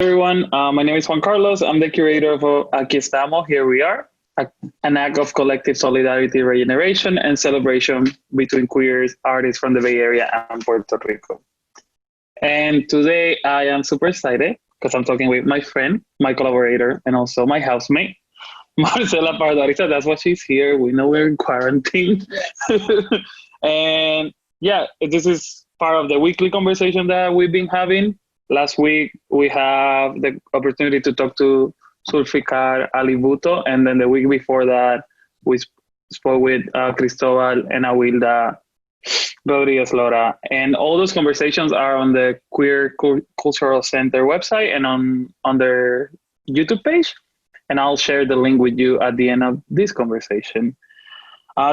everyone. My name is Juan Carlos. I'm the curator of Aquí Estamos. Here we are, an act of collective solidarity, regeneration, and celebration between queer artists from the Bay Area and Puerto Rico. And today I am super excited because I'm talking with my friend, my collaborator, and also my housemate, Marcela Pardo. Ariza, that's why she's here. We know we're in quarantine. And yeah, this is part of the weekly conversation that we've been having. Last week, we have the opportunity to talk to Sulfikar Alibuto, and then the week before that, we spoke with Cristobal and Awilda Rodriguez Lora. And all those conversations are on the Cultural Center website and on their YouTube page. And I'll share the link with you at the end of this conversation.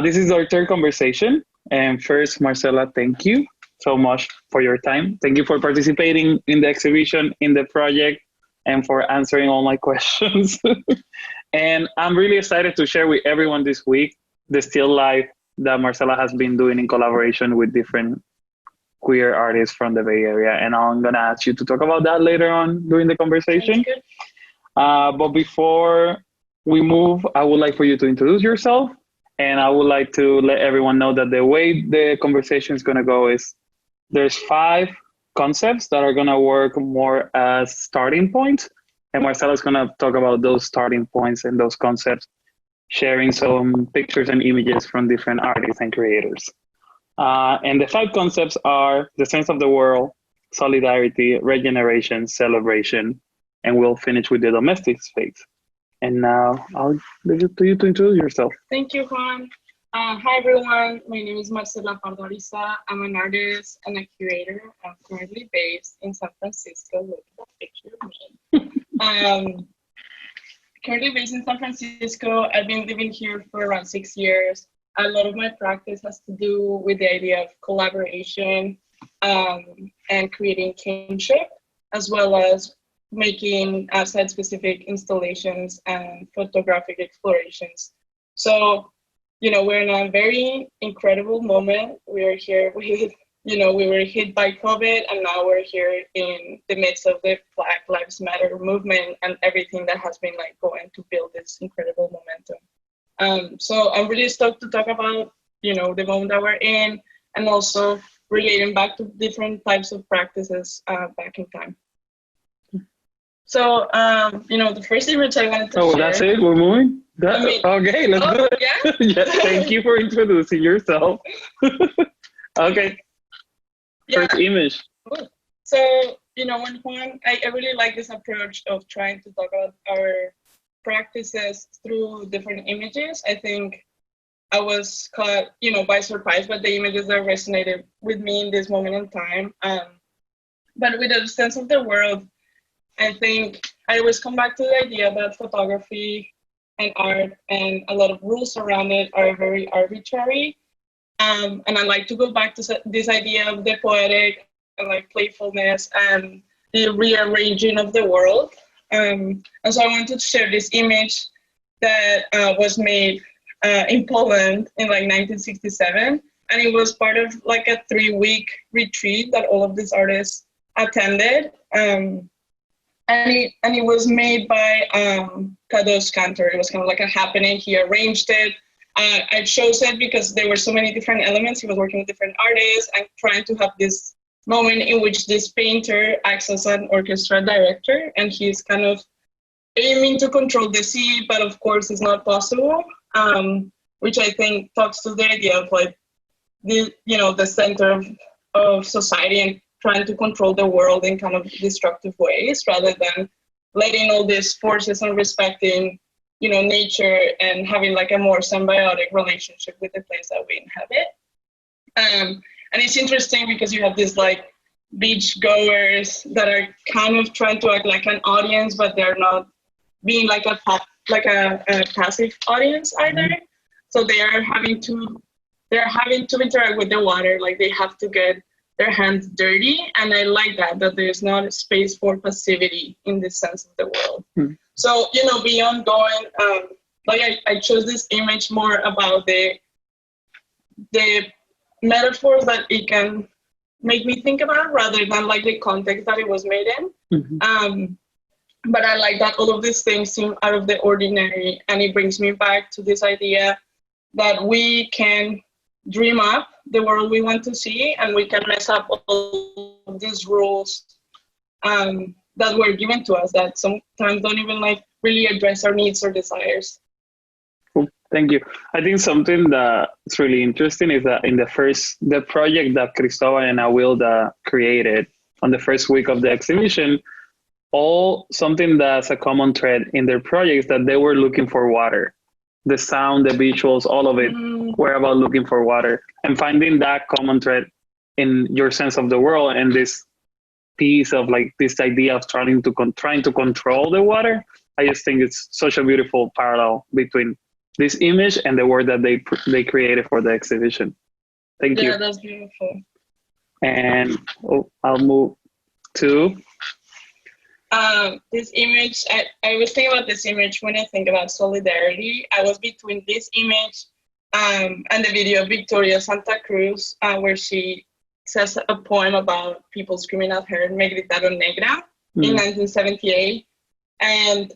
This is our third conversation. And first, Marcela, thank you so much for your time. Thank you for participating in the exhibition, in the project, and for answering all my questions. And I'm really excited to share with everyone this week the still life that Marcela has been doing in collaboration with different queer artists from the Bay Area. And I'm going to ask you to talk about that later on during the conversation. But before we move, I would like for you to introduce yourself. And I would like to let everyone know that the way the conversation is going to go is there's 5 concepts that are going to work more as starting points. And Marcela is going to talk about those starting points and those concepts, sharing some pictures and images from different artists and creators. And the 5 concepts are the sense of the world, solidarity, regeneration, celebration, and we'll finish with the domestic space. And now I'll leave it to you to introduce yourself. Thank you, Juan. Hi, everyone. My name is Marcela Pardo. I'm an artist and a curator. I'm currently based in San Francisco. Look at that picture of me. Currently based in San Francisco. I've been living here for around 6 years. A lot of my practice has to do with the idea of collaboration and creating kinship, as well as making site-specific installations and photographic explorations. So, we're in a very incredible moment. We're here with, we were hit by COVID, and now we're here in the midst of the Black Lives Matter movement and everything that has been going to build this incredible momentum. So I'm really stoked to talk about, the moment that we're in, and also relating back to different types of practices back in time. So, the first image I wanted to share. Oh, that's it? We're moving? Okay, let's do it. Yeah? Yes, thank you for introducing yourself. Okay, Yeah. first image. Cool. So, Juan, I really like this approach of trying to talk about our practices through different images. I think I was caught, by surprise by the images that resonated with me in this moment in time. But with a sense of the world, I think I always come back to the idea that photography and art and a lot of rules around it are very arbitrary. And I like to go back to this idea of the poetic and playfulness and the rearranging of the world. And so I wanted to share this image that was made in Poland in 1967. And it was part of a 3-week retreat that all of these artists attended. And it was made by Tadeusz Kantor. It was kind of like a happening. He arranged it. I chose it because there were so many different elements. He was working with different artists and trying to have this moment in which this painter acts as an orchestra director, and he's kind of aiming to control the sea, but of course it's not possible, which I think talks to the idea of the center of society and trying to control the world in kind of destructive ways rather than letting all these forces and respecting, nature and having a more symbiotic relationship with the place that we inhabit. And it's interesting because you have these beach goers that are kind of trying to act like an audience, but they're not being a passive audience either. So they're having to interact with the water. They have to get their hands dirty, and I like that there's not a space for passivity in this sense of the world. So, beyond going, I chose this image more about the metaphors that it can make me think about rather than the context that it was made in. But I like that all of these things seem out of the ordinary, and it brings me back to this idea that we can dream up the world we want to see, and we can mess up all of these rules that were given to us that sometimes don't even like really address our needs or desires. Cool. Thank you. I think something that's really interesting is that in the project that Cristobal and Awilda created on the first week of the exhibition, something that's a common thread in their project is that they were looking for water. The sound, the visuals, all of it were about looking for water and finding that common thread in your sense of the world and this piece of like this idea of trying to control the water. I just think it's such a beautiful parallel between this image and the work that they created for the exhibition. Thank you. Yeah, that's beautiful. And I'll move to this image. I was thinking about this image when I think about solidarity. I was between this image and the video of Victoria Santa Cruz, where she says a poem about people screaming at her, "Me gritaron negra," in 1978. And,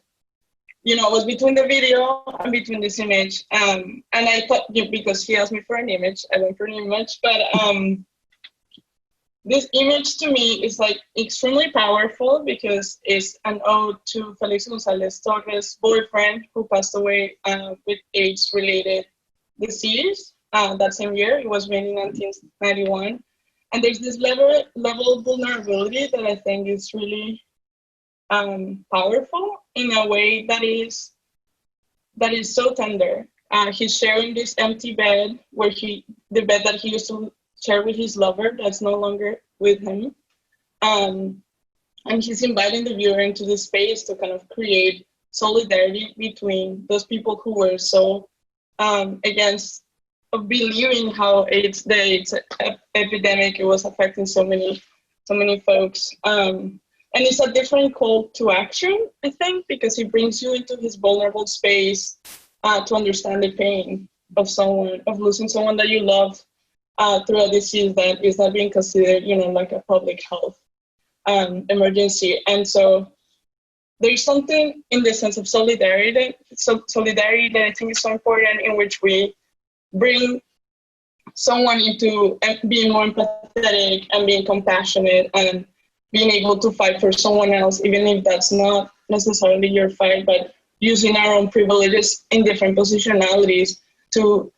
you know, I was between the video and between this image. And I thought, because she asked me for an image, I went for an image. But this image to me is like extremely powerful because it's an ode to Felix Gonzalez Torres' boyfriend who passed away with AIDS-related disease that same year. It was made in 1991. And there's this level of vulnerability that I think is really powerful in a way that is so tender. He's sharing this empty bed the bed that he used to share with his lover that's no longer with him. And he's inviting the viewer into this space to kind of create solidarity between those people who were so against of believing how the AIDS epidemic, it was affecting so many folks. And it's a different call to action, I think, because it brings you into his vulnerable space to understand the pain of losing someone that you love through a disease that is not being considered, like a public health emergency. And so there's something in the sense of solidarity that I think is so important, in which we bring someone into being more empathetic and being compassionate and being able to fight for someone else, even if that's not necessarily your fight, but using our own privileges in different positionalities to,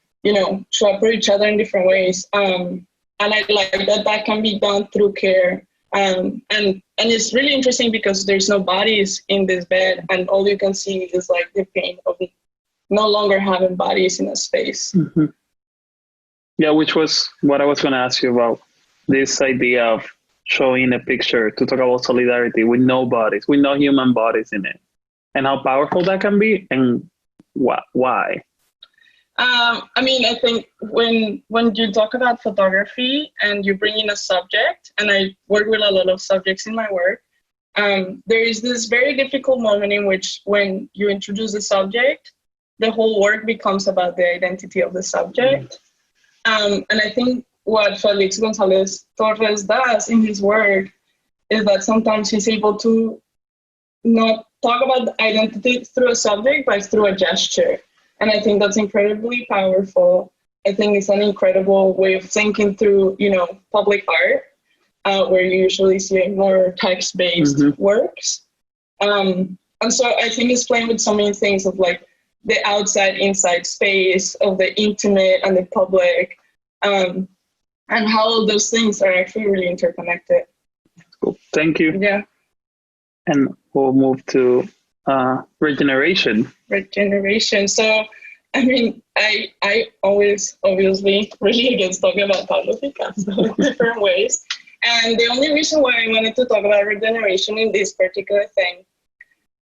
show up for each other in different ways. And I like that can be done through care. And it's really interesting because there's no bodies in this bed, and all you can see is like the pain of no longer having bodies in a space. Mm-hmm. Yeah, which was what I was going to ask you about, this idea of showing a picture to talk about solidarity with no bodies, with no human bodies in it, and how powerful that can be, and why. I think when you talk about photography and you bring in a subject, and I work with a lot of subjects in my work, there is this very difficult moment in which when you introduce the subject, the whole work becomes about the identity of the subject. And I think what Felix Gonzalez Torres does in his work is that sometimes he's able to not talk about the identity through a subject, but through a gesture. And I think that's incredibly powerful. I think it's an incredible way of thinking through, public art, where you usually see more text-based works. And so I think it's playing with so many things of like the outside-inside space, of the intimate and the public, and how all those things are actually really interconnected. Cool. Thank you. Yeah. And we'll move to regeneration. Regeneration. So, I always obviously really against talking about Pablo Picasso in different ways. And the only reason why I wanted to talk about regeneration in this particular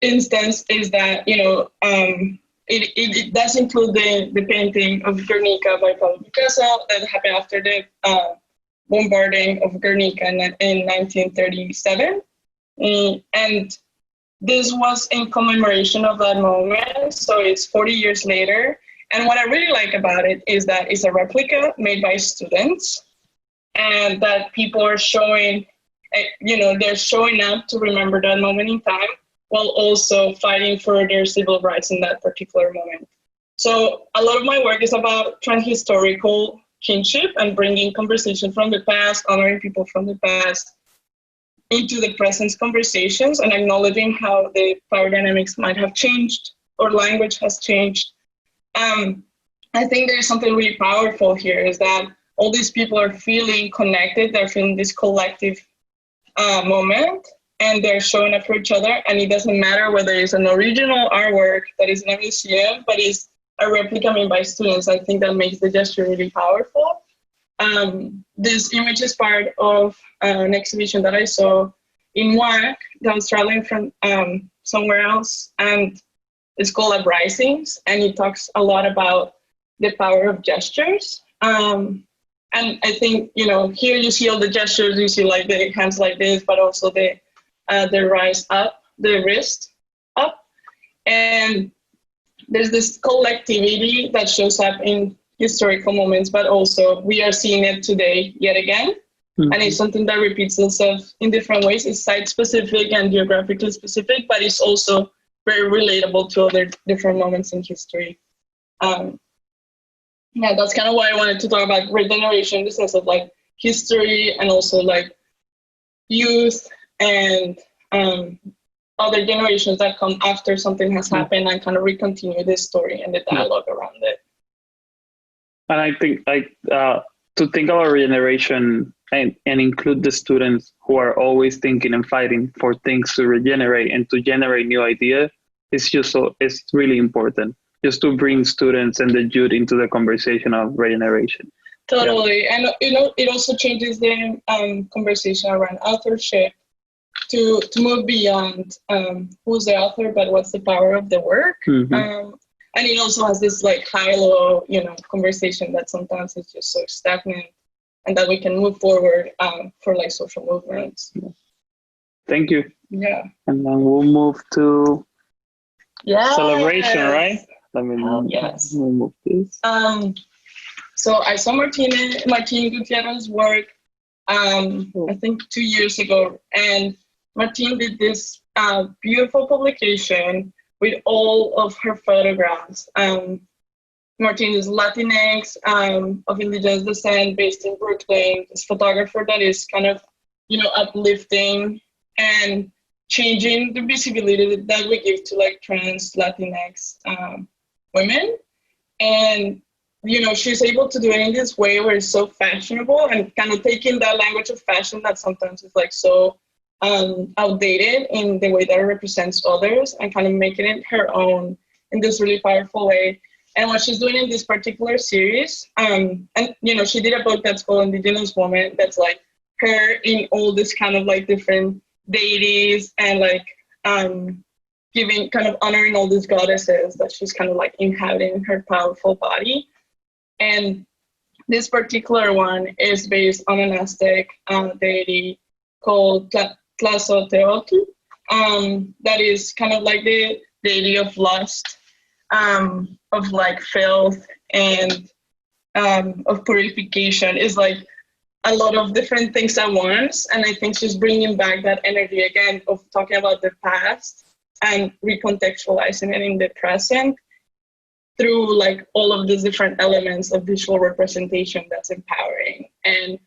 instance is that, it does include the painting of Guernica by Pablo Picasso that happened after the bombarding of Guernica in 1937. And this was in commemoration of that moment, so it's 40 years later. And what I really like about it is that it's a replica made by students, and that people are showing, they're showing up to remember that moment in time, while also fighting for their civil rights in that particular moment. So a lot of my work is about transhistorical kinship and bringing conversation from the past, honoring people from the past into the present conversations and acknowledging how the power dynamics might have changed or language has changed. I think there's something really powerful here is that all these people are feeling connected, they're feeling this collective moment, and they're showing up for each other. And it doesn't matter whether it's an original artwork that is in a museum, but it's a replica made by students. I think that makes the gesture really powerful. This image is part of an exhibition that I saw in WAC that was traveling from somewhere else, and it's called Uprisings, and it talks a lot about the power of gestures. And I think, you know, here you see all the gestures, you see like the hands like this, but also the rise up, the wrist up. And there's this collectivity that shows up in historical moments, but also we are seeing it today yet again. Mm-hmm. And it's something that repeats itself in different ways. It's site-specific and geographically specific, but it's also very relatable to other different moments in history. Yeah, that's kind of why I wanted to talk about regeneration in the sense of like history and also like youth and other generations that come after something has happened and kind of recontinue this story and the dialogue around it. And I think like to think about regeneration and include the students who are always thinking and fighting for things to regenerate and to generate new ideas, it's really important. Just to bring students and the youth into the conversation of regeneration. Totally, yeah. And you know, it also changes the conversation around authorship to move beyond who's the author, but what's the power of the work. Mm-hmm. And it also has this like high-low, you know, conversation that sometimes is just so stagnant, and that we can move forward for like social movements. Thank you. Yeah. And then we'll move to celebration, right? Yes. Let me move this. So I saw Martin Gutierrez's work, I think 2 years ago, and Martin did this beautiful publication with all of her photographs. Martin is Latinx, of indigenous descent, based in Brooklyn. This photographer that is kind of, you know, uplifting and changing the visibility that we give to like trans Latinx women. And, you know, she's able to do it in this way where it's so fashionable and kind of taking that language of fashion that sometimes is like so outdated in the way that it represents others and kind of making it her own in this really powerful way. And what she's doing in this particular series, and, you know, she did a book that's called Indigenous Woman, that's like her in all this kind of like different deities and like giving, kind of honoring all these goddesses that she's kind of like inhabiting her powerful body. And this particular one is based on an Aztec deity called Tlazolteotl, that is kind of like the deity of lust, of like filth and of purification. Is like a lot of different things at once. And I think she's bringing back that energy again of talking about the past and recontextualizing it in the present through like all of these different elements of visual representation that's empowering and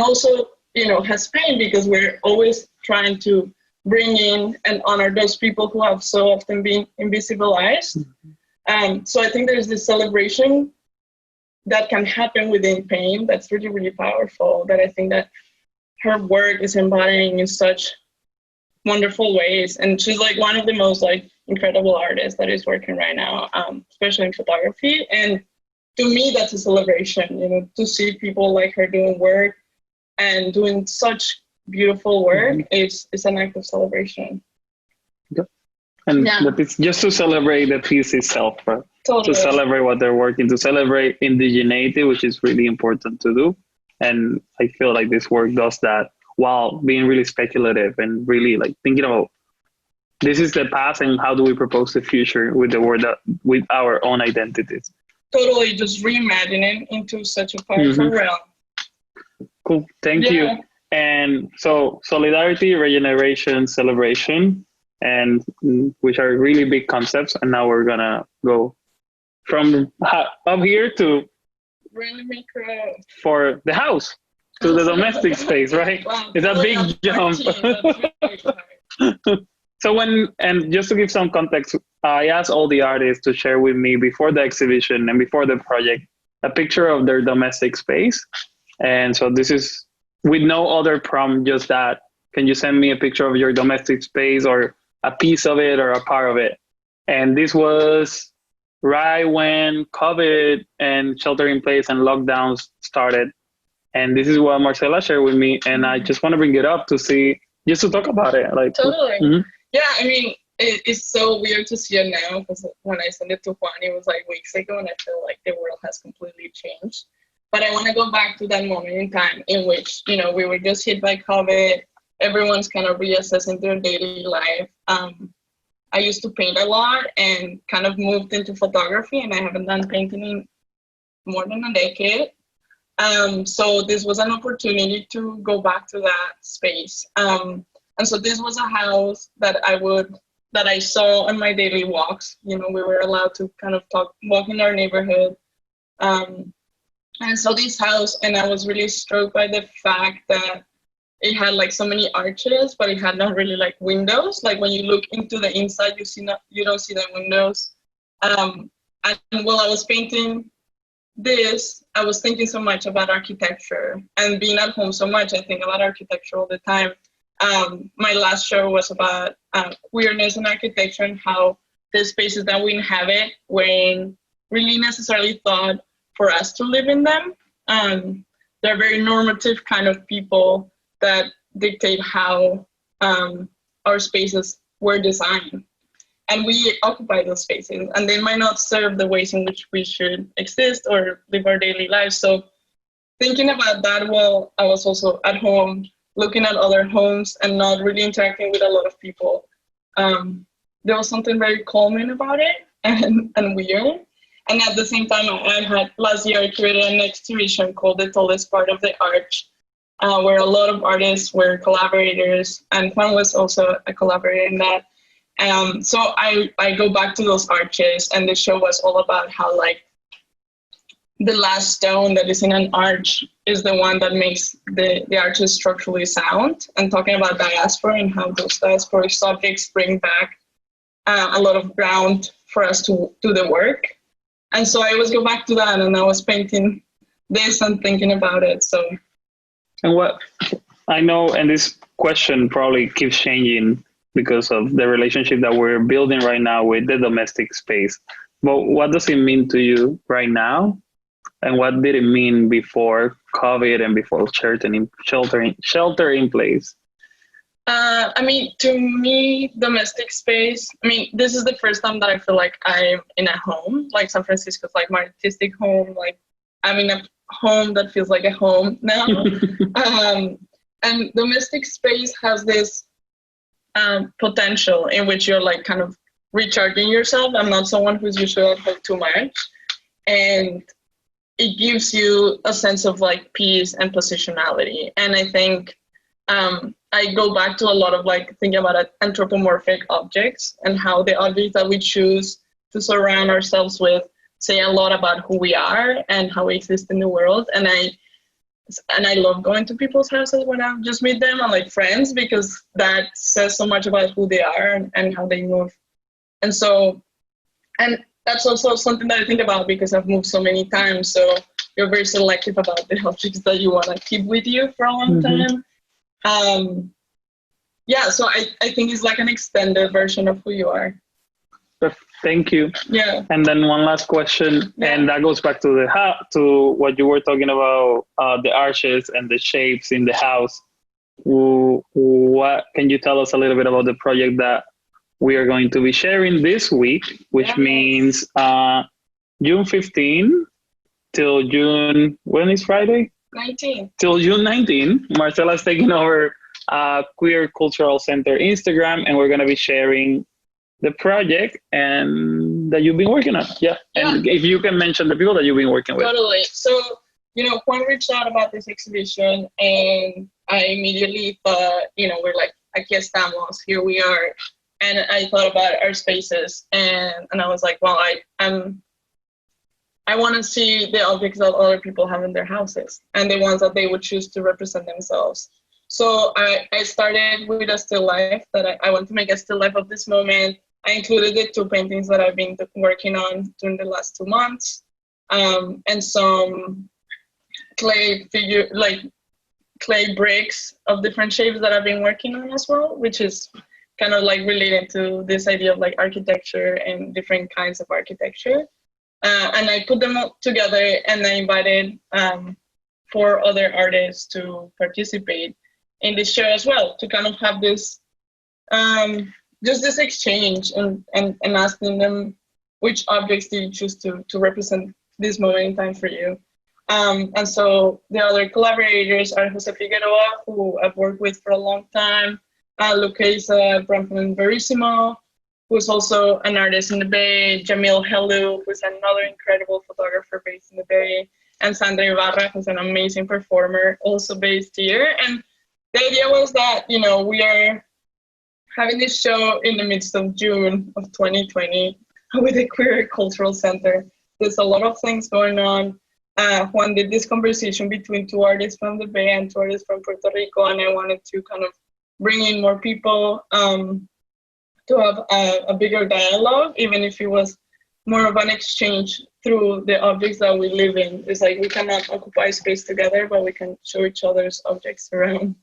also, you know, has pain because we're always trying to bring in and honor those people who have so often been invisibilized. Mm-hmm. So I think there's this celebration that can happen within pain that's really, really powerful, that I think that her work is embodying in such wonderful ways. And she's like one of the most like incredible artists that is working right now, especially in photography. And to me, that's a celebration, you know, to see people like her doing work and doing such beautiful work. Mm-hmm. It's an act of celebration. Yep. And it's just to celebrate the piece itself, right? Totally. To celebrate what they're working, to celebrate indigeneity, which is really important to do. And I feel like this work does that while being really speculative and really like thinking about this is the past and how do we propose the future with the word that with our own identities. Totally, just reimagining into such a powerful realm. Cool, thank you. And so solidarity, regeneration, celebration. and which are really big concepts. And now we're gonna go from up here to Really micro. for the house to the domestic space, right? Wow, It's a really big jump. That's very hard. So and just to give some context, I asked all the artists to share with me before the exhibition and before the project a picture of their domestic space. And so this is with no other prompt, just that. Can you send me a picture of your domestic space or a piece of it or a part of it? And this was right when COVID and shelter in place and lockdowns started. And this is what Marcela shared with me. And I just want to bring it up to see, just to talk about it. Like, totally. Yeah, I mean, it's so weird to see it now because when I sent it to Juan, it was like weeks ago, and I feel like the world has completely changed. But I want to go back to that moment in time in which, you know, we were just hit by COVID. Everyone's kind of reassessing their daily life. I used to paint a lot and kind of moved into photography, and I haven't done painting in more than a decade. So this was an opportunity to go back to that space. And so this was a house that I saw on my daily walks. You know, we were allowed to kind of walk in our neighborhood. And so this house, and I was really struck by the fact that it had like so many arches, but it had not really like windows. Like when you look into the inside, you don't see the windows. And while I was painting this, I was thinking so much about architecture, and being at home so much, I think about architecture all the time. My last show was about queerness in architecture and how the spaces that we inhabit weren't really necessarily thought for us to live in them. They're very normative kind of people that dictate how our spaces were designed. And we occupy those spaces, and they might not serve the ways in which we should exist or live our daily lives. So thinking about that while I was also at home, looking at other homes and not really interacting with a lot of people, there was something very calming about it and weird. And at the same time, I had last year, I created an exhibition called The Tallest Part of the Arch, where a lot of artists were collaborators, and Juan was also a collaborator in that. So I go back to those arches, and the show was all about how like the last stone that is in an arch is the one that makes the arches structurally sound, and talking about diaspora and how those diasporic subjects bring back a lot of ground for us to do the work. And so I always go back to that, and I was painting this and thinking about it. So, and what I know, and this question probably keeps changing because of the relationship that we're building right now with the domestic space. But what does it mean to you right now? And what did it mean before COVID and before shelter in place? I mean, to me, domestic space, I mean, this is the first time that I feel like I'm in a home, like San Francisco's like my artistic home, like I'm in a home that feels like a home now. And domestic space has this potential in which you're like kind of recharging yourself. I'm not someone who's usually at home too much. And it gives you a sense of like peace and positionality. And I think I go back to a lot of like thinking about anthropomorphic objects and how the objects that we choose to surround ourselves with say a lot about who we are and how we exist in the world. And I love going to people's houses when I just meet them and like friends, because that says so much about who they are and how they move. And so, and that's also something that I think about because I've moved so many times. So you're very selective about the objects that you want to keep with you for a long time. Yeah, so I think it's like an extended version of who you are. Thank you. Yeah. And then one last question, and that goes back to to what you were talking about, the arches and the shapes in the house. What can you tell us a little bit about the project that we are going to be sharing this week, which means June 15 till June, when is Friday? 19. Till June 19, Marcela's taking over Queer Cultural Center Instagram, and we're going to be sharing the project and that you've been working on. Yeah. And if you can mention the people that you've been working with. Totally. So, you know, Juan reached out about this exhibition, and I immediately thought, you know, we're like, aquí estamos, here we are. and I thought about our spaces, and I was like, well, I want to see the objects that other people have in their houses and the ones that they would choose to represent themselves. So I started with a still life that I want to make a still life of this moment. I included the 2 paintings that I've been working on during the last 2 months, and some clay figure, like clay bricks of different shapes that I've been working on as well, which is kind of like related to this idea of like architecture and different kinds of architecture. And I put them all together, and I invited 4 other artists to participate in this show as well, to kind of have this just this exchange, and asking them which objects do you choose to represent this moment in time for you. And so the other collaborators are Jose Figueroa, who I've worked with for a long time, Lucasa Brampton Verissimo, who's also an artist in the Bay, Jamil Helu, who's another incredible photographer based in the Bay, and Sandra Ibarra, who's an amazing performer, also based here. And the idea was that, we are having this show in the midst of June of 2020 with the Queer Cultural Center. There's a lot of things going on. Juan did this conversation between 2 artists from the Bay and 2 artists from Puerto Rico, and I wanted to kind of bring in more people to have a bigger dialogue, even if it was more of an exchange through the objects that we live in. It's like we cannot occupy space together, but we can show each other's objects around.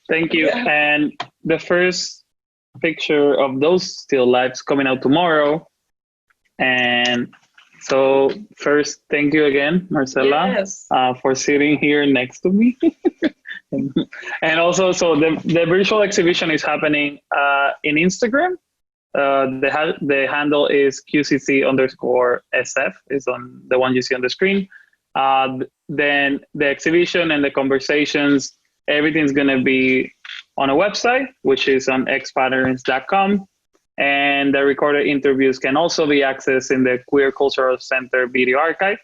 Thank you. Yeah. And the first picture of those still lifes coming out tomorrow. And so first, thank you again, Marcela, Yes. For sitting here next to me. And also, so the virtual exhibition is happening in Instagram. The handle is QCC_SF, is on the one you see on the screen. Then the exhibition and the conversations, everything's going to be on a website, which is on xpatterns.com. And the recorded interviews can also be accessed in the Queer Cultural Center video archive.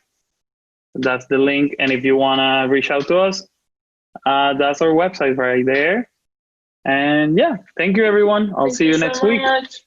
That's the link. And if you want to reach out to us, that's our website right there. And yeah, thank you, everyone. I'll see you next week. Much.